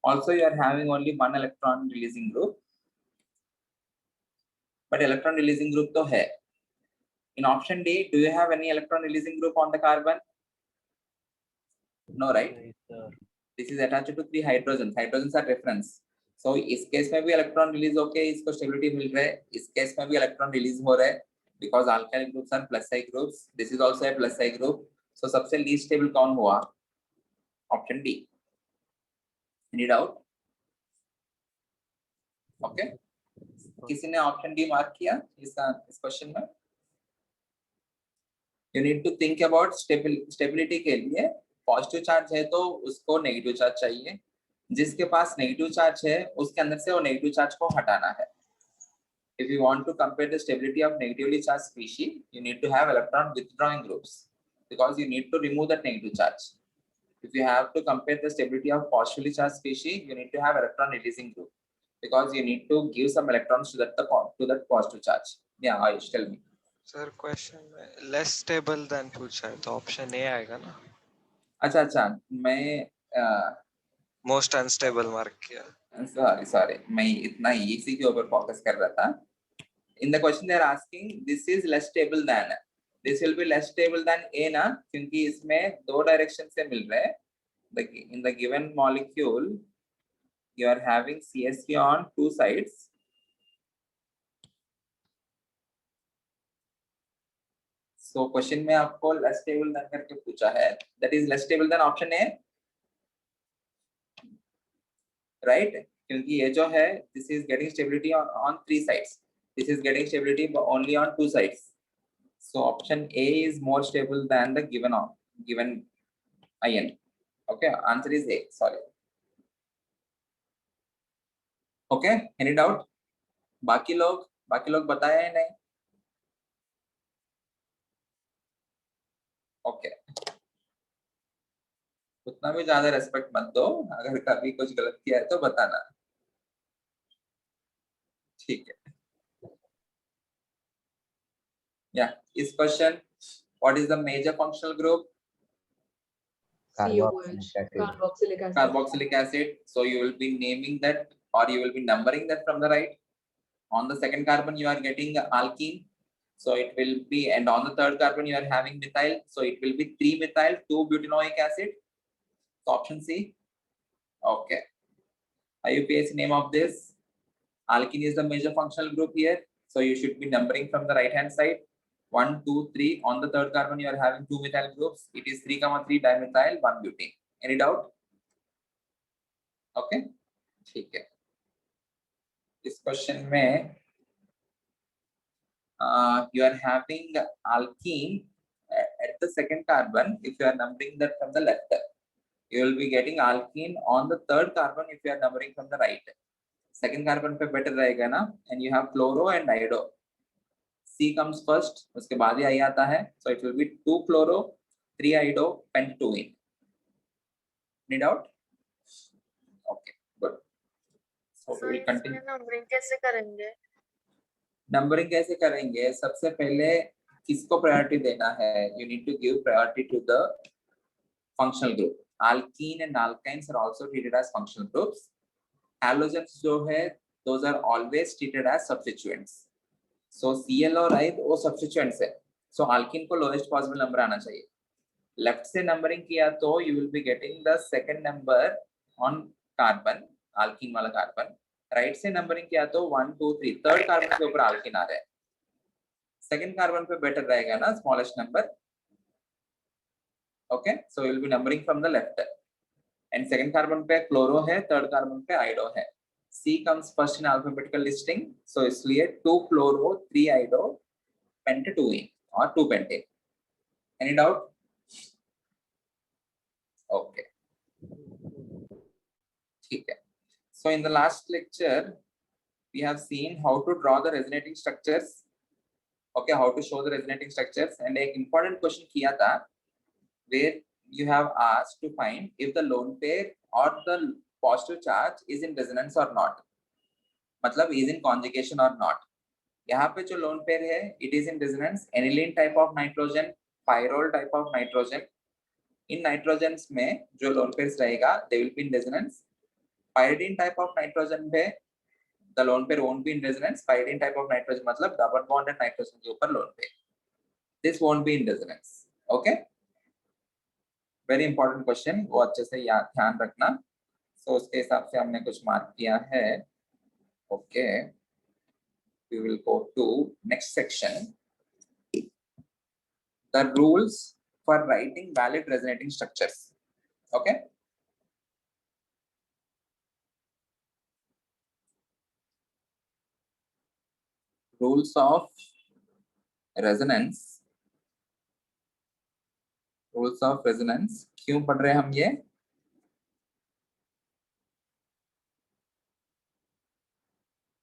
also you are having only one electron releasing group, but electron releasing group तो है. In option D, do you have any electron releasing group on the carbon? No, right? This is attached to 3 hydrogens. Hydrogens are reference. So इस case में भी electron release होके इसको stability मिल रहा है. इस केस में भी electron release हो रहा है because alkyl groups are plus I groups. This is also a plus I group. So सबसे least stable कौन हुआ? Option D. Any doubt? Okay. किसी ने option D मार्क किया इस क्वेश्चन में? You need to think about stability के लिए पॉजिटिव चार्ज है तो उसको नेगेटिव चार्ज चाहिए. जिसके पास नेगेटिव चार्ज है उसके अंदर से वो नेगेटिव चार्ज को हटाना है. If you want to compare the stability of negatively charged species, you need to have electron withdrawing groups because you need to remove that negative charge. If you have to compare the stability of positively charged species, you need to have electron releasing group because you need to give some electrons to that positive charge. Yeah, Ayush, tell me.
Sir question में less stable then पूछा है तो option A आएगा ना.
अच्छा मैं
most unstable mark किया.
Sorry मैं इतना इसी के ऊपर फोकस कर रहा था. In the question they are asking, this is less stable than, this will be less stable than A ना, क्योंकि इसमें दो डायरेक्शन से मिल रहे हैं. In the given molecule you are having CSK on two sides. So question में आपको less stable than करके पूछा है, that is less stable than option A, right? क्योंकि ये जो है this is getting stability on three sides, this is getting stability only on two sides. So option A is more stable than the given ion. Okay, answer is A. Sorry. Okay, any doubt? बाकी लोग बताए हैं नहीं? Okay. उतना भी ज्यादा respect मत दो, अगर कभी कुछ गलत किया है तो बताना. ठीक है. Yeah, this question, what is the major functional group?
COH, carboxylic acid.
Carboxylic acid. So you will be naming that, or you will be numbering that from the right. On the second carbon you are getting alkene, so it will be, and on the third carbon you are having methyl, so it will be 3-methyl 2-butanoic acid. So option C. Okay. IUPAC name of this. Alkene is the major functional group here, so you should be numbering from the right hand side. 1, 2, 3. On the third carbon you are having 2 methyl groups. It is 3,3 dimethyl 1 butane. Any doubt? Okay. ठीक है. इस question में you are having alkene at the second carbon. If you are numbering that from the left, you will be getting alkene on the third carbon if you are numbering from the right. Second carbon पे better रहेगा ना, and you have chloro and iodo. C comes first, उसके बाद ही I आता है, so it will be 2 chloro 3 iodo pent 2 in. Any doubt? Okay, good. So we will continue.
Numbering कैसे करेंगे?
Numbering कैसे करेंगे? सबसे पहले किसको प्रायोरिटी देना है? You need to give priority to the functional group. Alkene and alkynes are also treated as functional groups. Halogens जो है, those are always treated as substituents. So Cl और I वो substituents है. So alkene को lowest possible number आना चाहिए. Left से numbering किया तो you will be getting the second number on carbon, alkene वाला carbon. Right से numbering किया तो 1, 2, 3. Third carbon के ऊपर alkene आ रहा है. Second carbon पे better रहेगा ना, smallest number. Okay, so you will be numbering from the left. And second carbon पे chloro है, third carbon पे iodo है. C comes first in alphabetical listing, so इसलिए 2 chloro 3 iodo pent 2 in or 2 pentane. Any doubt? Okay. ठीक है. So in the last lecture, we have seen how to draw the resonating structures. Okay, how to show the resonating structures, and एक important question किया था, where you have asked to find if the lone pair or the positive charge is in resonance or not. मतलब is in conjugation or not. यहाँ पे जो lone pair है, it is in resonance. Aniline type of nitrogen, pyrrole type of nitrogen. In nitrogens में जो lone pairs रहेगा, they will be in resonance. Pyridine type of nitrogen पे the lone pair won't be in resonance. Pyridine type of nitrogen मतलब double bonded nitrogen के ऊपर lone pair. This won't be in resonance. Okay. Very important question, वो अच्छे से ध्यान रखना. So उसके हिसाब से हमने कुछ मार्क किया है. Okay, we will go to next section. The rules for writing valid resonating structures. Okay. Rules of resonance. Rules of resonance. क्यों पढ़ रहे हैं हम ये?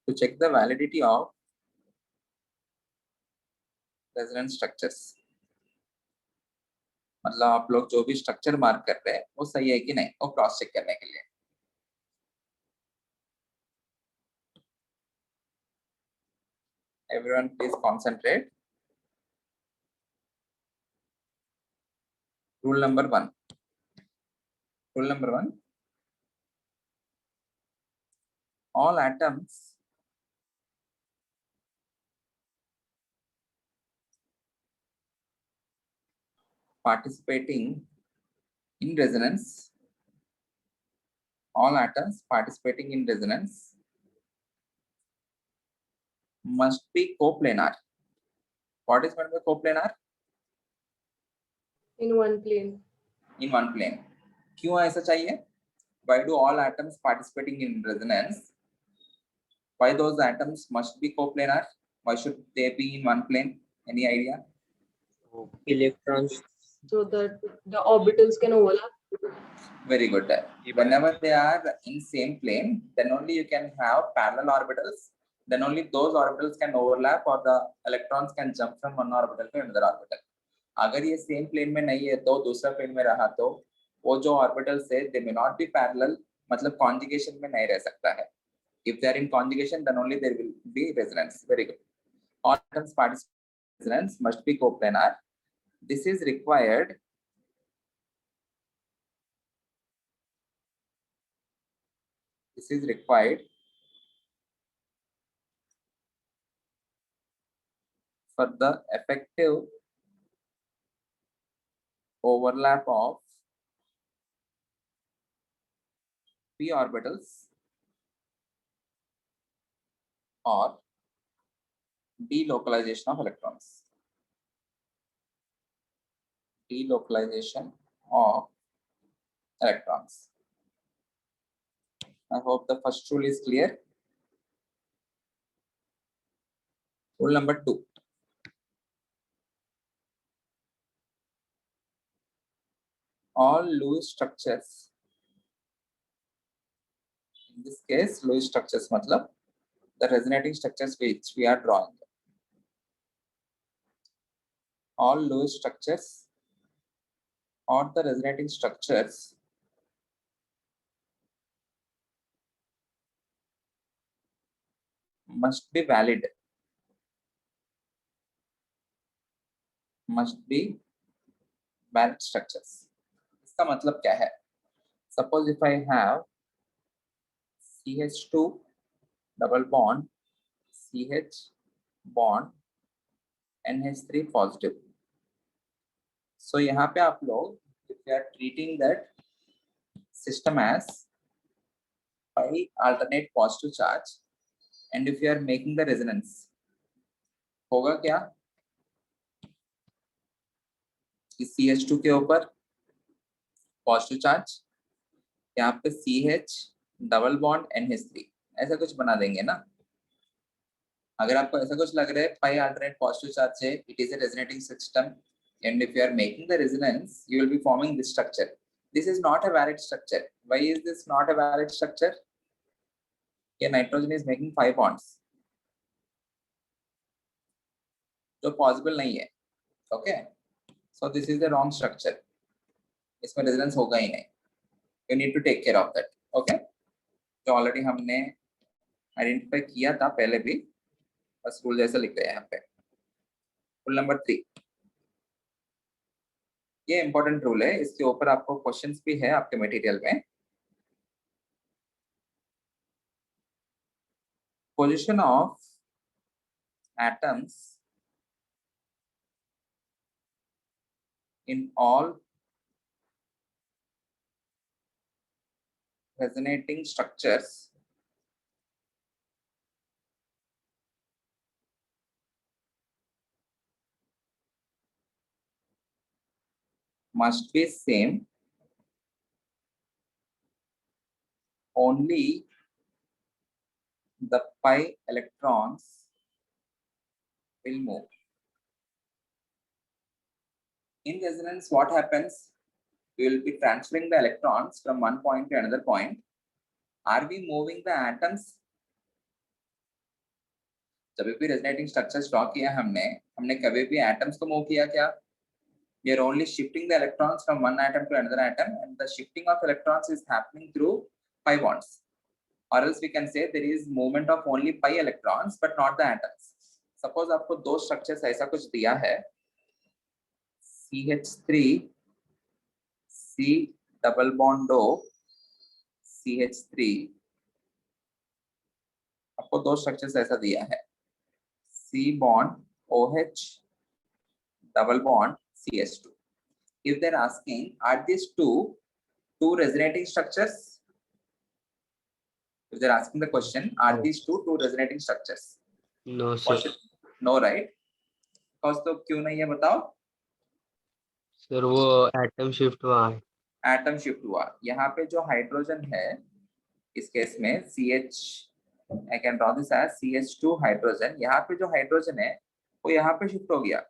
To check the validity of resonance structures. मतलब आप लोग जो भी स्ट्रक्चर मार्क कर रहे हैं वो सही है कि नहीं, वो क्रॉस चेक करने के लिए। Everyone please concentrate. Rule number 1. Rule number 1. All atoms participating in resonance, all atoms participating in resonance must be coplanar. What is meant by coplanar?
In one plane.
In one plane. क्यों ऐसा चाहिए? Why do all atoms participating in resonance? Why those atoms must be coplanar? Why should they be in one plane? Any idea?
Electrons.
So that the orbitals can overlap.
Very good. Whenever they are in same plane, then only you can have parallel orbitals. Then only those orbitals can overlap or the electrons can jump from one orbital to another orbital. अगर ये same plane में नहीं है तो दूसरा plane में रहा तो वो जो ऑर्बिटल्स है दे मे नॉट बी पैरेलल, मतलब कॉन्जुगेशन में नहीं रह सकता है. If they are in conjugation, then only there will be resonance. Very good. All atoms participating in resonance must be coplanar. This is required. This is required for the effective overlap of p orbitals or delocalization of electrons. Delocalization of electrons. I hope the first rule is clear. Rule number 2. All Lewis structures. In this case, Lewis structures matlab the resonating structures which we are drawing. All Lewis structures or the resonating structures must be valid. Must be valid structures. इसका मतलब क्या है? Suppose if I have CH2 double bond, CH bond, NH3 positive. So यहाँ पे आप लोग if you are treating that system as pi alternate positive charge and if you are making the resonance, होगा क्या कि CH2 के ऊपर positive charge, यहाँ पे CH डबल बॉन्ड NH3 ऐसा कुछ बना देंगे ना. अगर आपको ऐसा कुछ लग रहा है पाई अल्टरनेट पॉजिटिव चार्ज है, it is a resonating system and if you are making the resonance you will be forming this structure. This is not a valid structure. Why is this not a valid structure? Here nitrogen is making 5 bonds जो possible नहीं है. Okay, so this is the wrong structure. इसमें resonance होगा ही नहीं. You need to take care of that. Okay, जो already हमने identify किया था पहले भी, बस रूल जैसा लिख रहे हैं यहाँ पे. रूल नंबर 3, ये इंपॉर्टेंट रूल है, इसके ऊपर आपको क्वेश्चंस भी है आपके मटेरियल में. Position of atoms in all resonating structures must be same. Only the pi electrons will move. In resonance, what happens? We will be transferring the electrons from one point to another point. Are we moving the atoms? जब भी resonating structures draw किया हमने कभी भी atoms को move किया क्या? We are only shifting the electrons from one atom to another atom, and the shifting of electrons is happening through pi bonds. Or else we can say there is movement of only pi electrons but not the atoms. Suppose आपको दो structures ऐसा कुछ दिया है, CH3 C double bond O CH3, आपको दो structures ऐसा दिया है, C bond OH double bond CH2. If they're asking, are these two resonating structures? If they're asking the question, are
No.
these two resonating structures?
No, sir.
No, right? Cause तो क्यों नहीं है बताओ?
Sir वो atom shift हुआ है.
Atom shift हुआ. यहाँ पे जो हाइड्रोजन है, इस केस में CH, I can draw this as CH2 hydrogen. यहाँ पे जो हाइड्रोजन है, वो यहाँ पे शिफ्ट हो गया.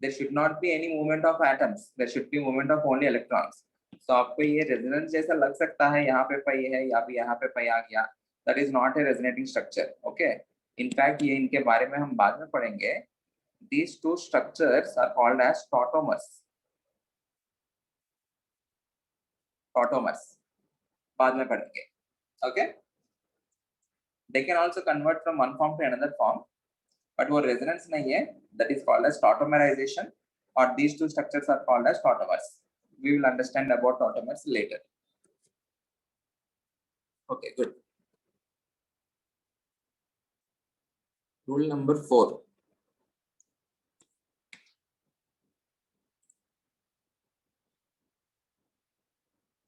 There should not be any movement of atoms. There should be movement of only electrons. So आपको ये रेजोनेंस जैसा लग सकता है, यहाँ पे पाई है या फिर यहाँ पे पाई आ गया. That is not a resonating structure. Okay. In fact, ये इनके बारे में हम बाद में पढ़ेंगे. These two structures are called as tautomers. Tautomers. बाद में पढ़ेंगे. Okay. They can also convert from one form to another form. But वो resonance नहीं है, that is called as tautomerization, or these two structures are called as tautomers. We will understand about tautomers later. Okay, good. Rule number 4.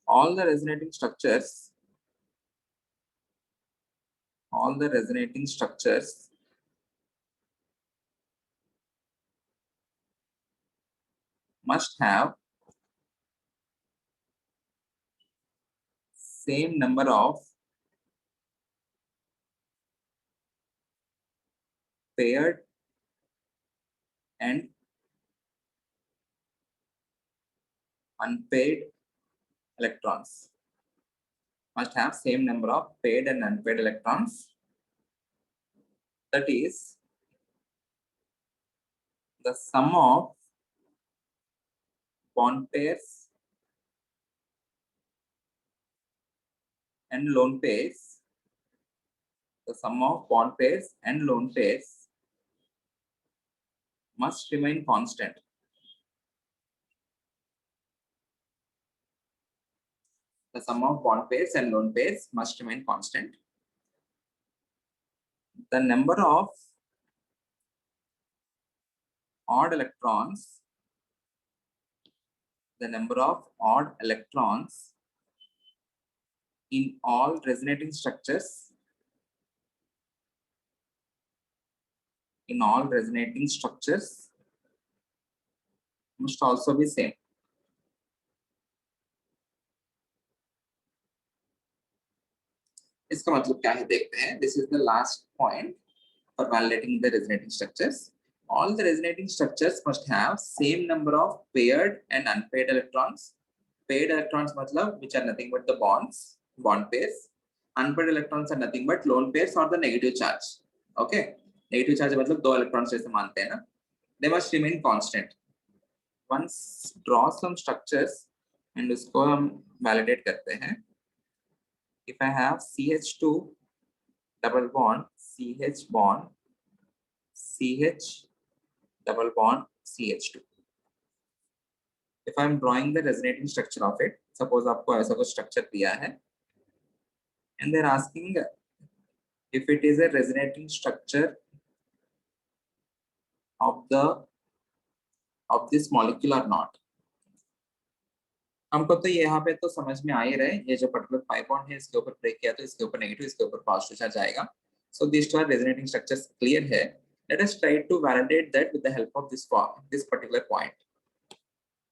All the resonating structures must have same number of paired and unpaired electrons. Must have same number of paired and unpaired electrons. That is the sum of bond pairs and lone pairs. The sum of bond pairs and lone pairs must remain constant. The sum of bond pairs and lone pairs must remain constant. The number of odd electrons in all resonating structures must also be same. इसका मतलब क्या है देखते हैं. This is the last point for validating the resonating structures. All the resonating structures must have same number of paired and unpaired electrons. Paired electrons मतलब which are nothing but the bonds, bond pairs. Unpaired electrons are nothing but lone pairs or the negative charge. Okay, negative charge मतलब दो electrons जैसे मानते हैं ना. They must remain constant. Once draw some structures and उसको हम validate करते हैं. If I have CH2 double bond CH bond CH double bond CH2. If I am drawing the resonating structure of it, suppose आपको ऐसा कुछ structure दिया है, and they're asking if it is a resonating structure of this molecule or not. हमको तो यहाँ पे तो समझ में आ ही रहे, ये जो पर्टिकुलर pi bond है इसके ऊपर ब्रेक किया तो इसके ऊपर नेगेटिव, इसके ऊपर पॉजिटिव चार्ज आएगा. So these two are resonating structures clear है. Let us try to validate that with the help of this particular point.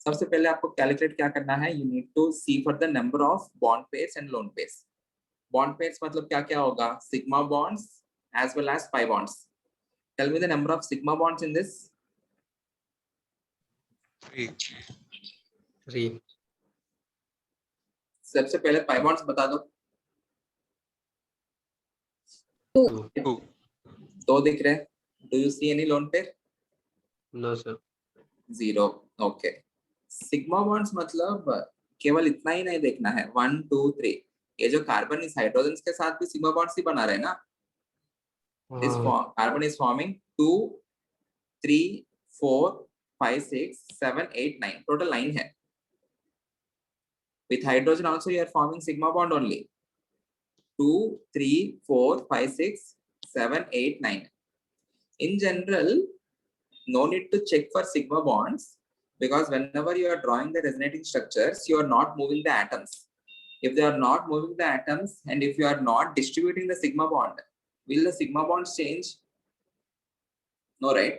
सबसे पहले आपको कैलकुलेट क्या करना है. You need to see for the number of bond pairs and lone pairs. Bond pairs मतलब क्या क्या होगा? Sigma bonds as well as pi bonds. Tell me the number of sigma bonds in this.
3.
सबसे पहले pi bonds बता दो.
2.
दो दिख रहे हैं. Do you see any lone pair?
No, sir.
0. Okay, sigma bonds मतलब केवल इतना ही नहीं देखना है, 1 2 3, ये जो कार्बन इस हाइड्रोजन के साथ भी सिग्मा बॉन्ड्स ही बना रहे हैं ना. दिस
हाँ
कार्बन इज फॉर्मिंग 2 3 4 5 6 7 8 9, टोटल 9 है. With hydrogen also you are forming sigma bond only. 2 3 4 5 6 7 8 9. In general, no need to check for sigma bonds, because whenever you are drawing the resonating structures, you are not moving the atoms. If they are not moving the atoms and if you are not distributing the sigma bond, will the sigma bonds change? No, right?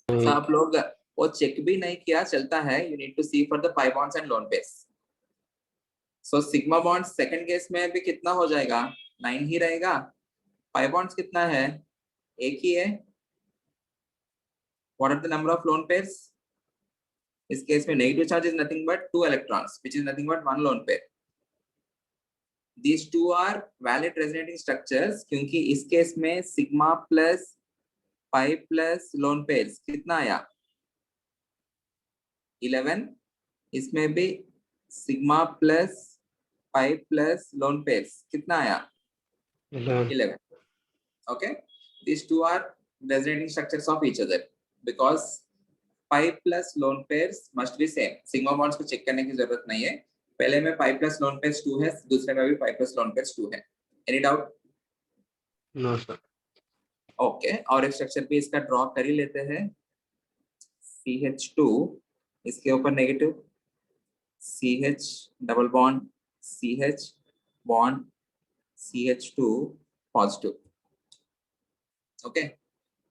So आप लोग वो check भी नहीं किया चलता है. You need to see for the pi bonds and lone pairs. So sigma bonds second case में भी कितना हो जाएगा? 9 ही रहेगा. pi bonds कितना है? एक ही है. What are the number of lone pairs? इस केस में negative charge is nothing but 2 electrons, which is nothing but 1 lone pair. These two are valid resonating structures, क्योंकि इस केस में sigma plus pi plus lone pairs कितना आया? 11. इसमें भी sigma plus pi plus lone pairs कितना आया? 11. Okay, these two are resonating structures of each other, because pi plus lone pairs must be same. sigma bonds को check करने की जरूरत नहीं है. पहले में pi plus lone pairs 2 है, दूसरे में भी pi plus lone pairs 2 है. Any doubt?
No sir.
Okay, और एक स्ट्रक्चर भी इसका ड्रॉ कर ही लेते हैं. CH2, इसके ऊपर negative, CH double bond, CH bond, CH2 positive. Okay,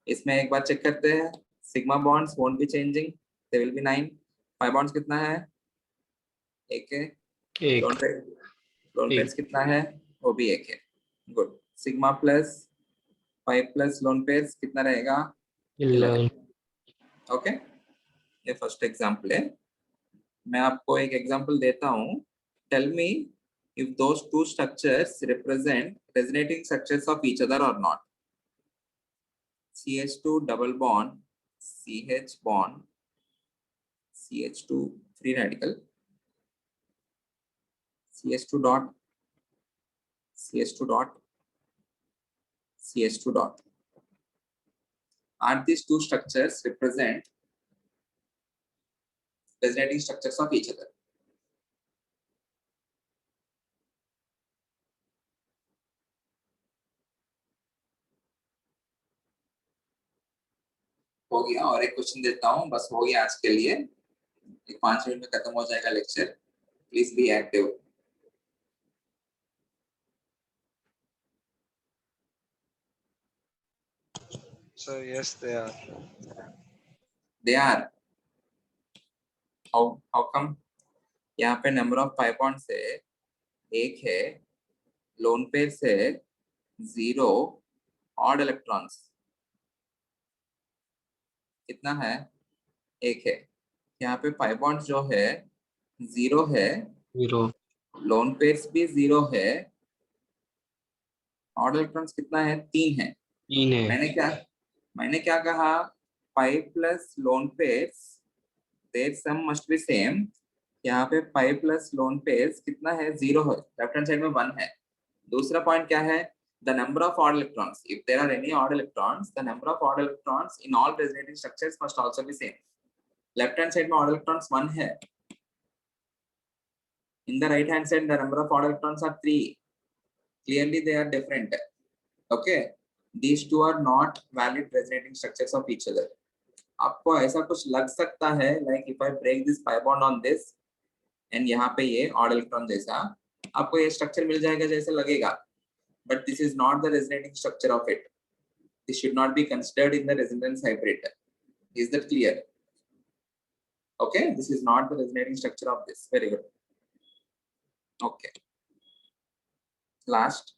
इसमें एक बार चेक करते हैं. Sigma bonds won't be changing, they will be 9. pi bonds कितना है? एक है.
एक
लोन पेयर्स कितना है? वो भी एक है. Good. Sigma plus pi plus lone pairs कितना रहेगा?
11.
ओके, ये फर्स्ट एग्जांपल है. मैं आपको एक एग्जांपल देता हूँ. Tell me if those two structures represent resonating structures of each other or not. CH2 double bond, CH bond, CH2 free radical, CH2 dot, CH2 dot, CH2 dot. Are these two structures represent resonating structures of each other? हो गया. और एक question देता हूँ, बस हो गया आज के लिए. 5 मिनट में खत्म हो जाएगा lecture. Please be active.
So yes, they are.
They are. How come? यहाँ पे नंबर ऑफ pi bonds से एक है, लोन पेयर से 0, ऑड इलेक्ट्रॉन्स कितना है? एक है. यहाँ पे pi bonds जो है 0 है,
0.
लोन पेयर्स भी 0 है, ऑड इलेक्ट्रॉन्स कितना है? 3 है.
3 है.
मैंने क्या कहा? pi plus lone pairs their sum must be same. यहाँ पे pi प्लस लोन पेयर्स कितना है? 0 है. लेफ्ट हैंड साइड में 1 है. दूसरा पॉइंट क्या है? The number of odd electrons. If there are any odd electrons, the number of odd electrons in all resonating structures must also be same. Left hand side में odd electrons 1 है. In the right hand side, the number of odd electrons are 3. Clearly, they are different. Okay, these two are not valid resonating structures of each other. आपको ऐसा कुछ लग सकता है, like if I break this pi bond on this, and यहाँ पे ये odd electron जैसा, आपको ये structure मिल जाएगा जैसे लगेगा. But this is not the resonating structure of it. This should not be considered in the resonance hybrid. Is that clear? Okay, this is not the resonating structure of this. Very good. Okay. Last.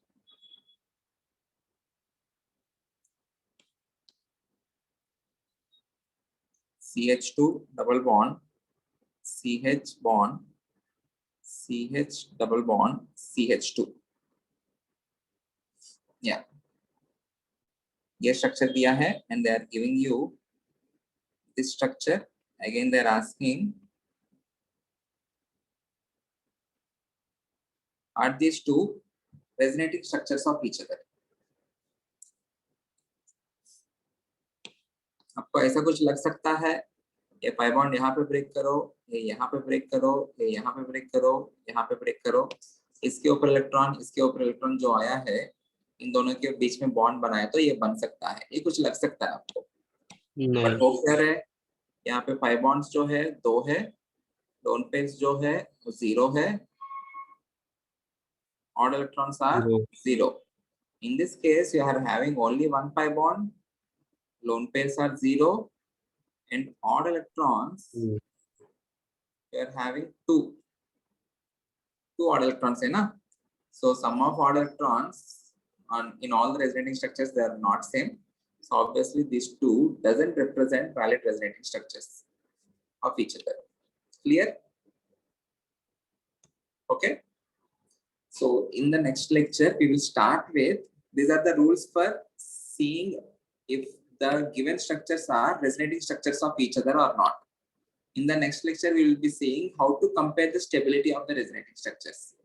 CH2 double bond, CH bond, CH double bond, CH2. Yeah, ये structure दिया है and they are giving you this structure Again, they're asking, are these two resonating structures of each other? आपको ऐसा कुछ लग सकता है, ये pi bond यहाँ पे ब्रेक करो, ये यहाँ पे ब्रेक करो, ये यहाँ पे ब्रेक करो, यहाँ पे ब्रेक करो, इसके ऊपर इलेक्ट्रॉन, इसके ऊपर इलेक्ट्रॉन जो आया है, इन दोनों के बीच में बॉन्ड बनाया, तो ये बन सकता है, ये कुछ लग सकता है आपको।
नहीं
बट वो क्या है, यहाँ पे pi bonds जो है 2 है, lone pairs जो है वो 0 है, odd electrons are
zero.
0. In this case, you are having only one pi bond, lone pairs are 0, and odd electrons,
Hmm.
you are having two odd electrons, है ना? So sum of odd electrons in all the resonating structures, they are not same. So obviously these two doesn't represent valid resonating structures of each other. Clear? Okay. So in the next lecture, we will start with, these are the rules for seeing if the given structures are resonating structures of each other or not. In the next lecture, we will be seeing how to compare the stability of the resonating structures.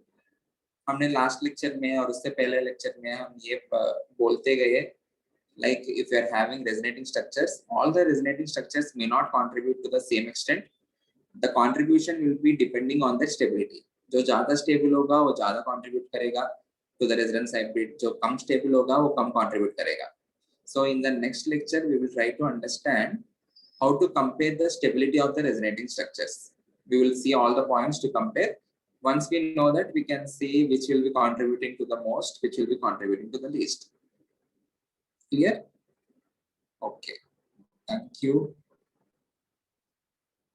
हमने last lecture में और उससे पहले lecture में हम ये बोलते गए, like if you are having resonating structures, all the resonating structures may not contribute to the same extent. The contribution will be depending on the stability. जो ज़्यादा stable होगा वो ज़्यादा contribute करेगा to the resonance hybrid. जो कम stable होगा वो कम contribute करेगा. So in the next lecture, we will try to understand how to compare the stability of the resonating structures. We will see all the points to compare. Once we know that, we can see which will be contributing to the most, which will be contributing to the least. Clear? Okay. Thank you.